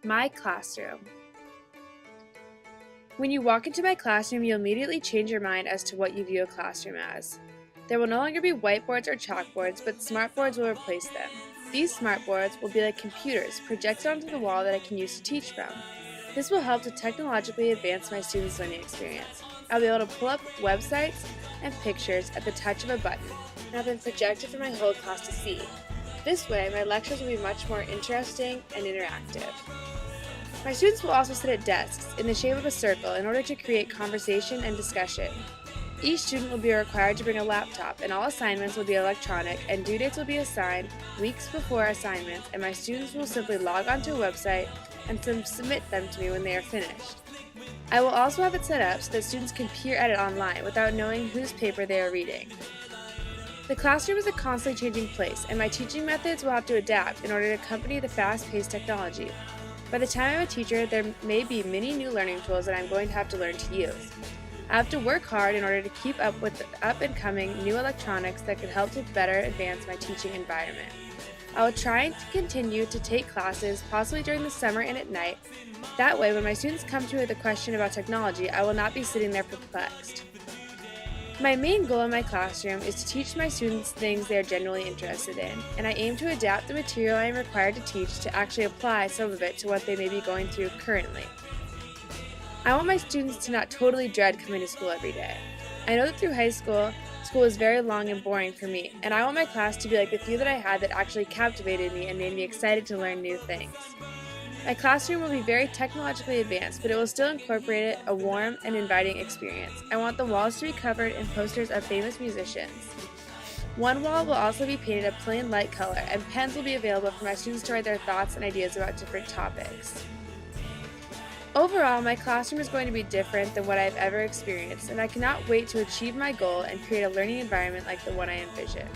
My classroom. When you walk into my classroom, you'll immediately change your mind as to what you view a classroom as. There will no longer be whiteboards or chalkboards, but smartboards will replace them. These smartboards will be like computers projected onto the wall that I can use to teach from. This will help to technologically advance my students' learning experience. I'll be able to pull up websites and pictures at the touch of a button and have them projected for my whole class to see. This way, my lectures will be much more interesting and interactive. My students will also sit at desks in the shape of a circle in order to create conversation and discussion. Each student will be required to bring a laptop, and all assignments will be electronic, and due dates will be assigned weeks before assignments, and my students will simply log onto a website and submit them to me when they are finished. I will also have it set up so that students can peer at it online without knowing whose paper they are reading. The classroom is a constantly changing place, and my teaching methods will have to adapt in order to accompany the fast-paced technology. By the time I'm a teacher, there may be many new learning tools that I'm going to have to learn to use. I have to work hard in order to keep up with the up-and-coming new electronics that could help to better advance my teaching environment. I will try to continue to take classes, possibly during the summer and at night. That way, when my students come to me with a question about technology, I will not be sitting there perplexed. My main goal in my classroom is to teach my students things they are genuinely interested in, and I aim to adapt the material I am required to teach to actually apply some of it to what they may be going through currently. I want my students to not totally dread coming to school every day. I know that through high school, school was very long and boring for me, and I want my class to be like the few that I had that actually captivated me and made me excited to learn new things. My classroom will be very technologically advanced, but it will still incorporate a warm and inviting experience. I want the walls to be covered in posters of famous musicians. One wall will also be painted a plain light color, and pens will be available for my students to write their thoughts and ideas about different topics. Overall, my classroom is going to be different than what I've ever experienced, and I cannot wait to achieve my goal and create a learning environment like the one I envision.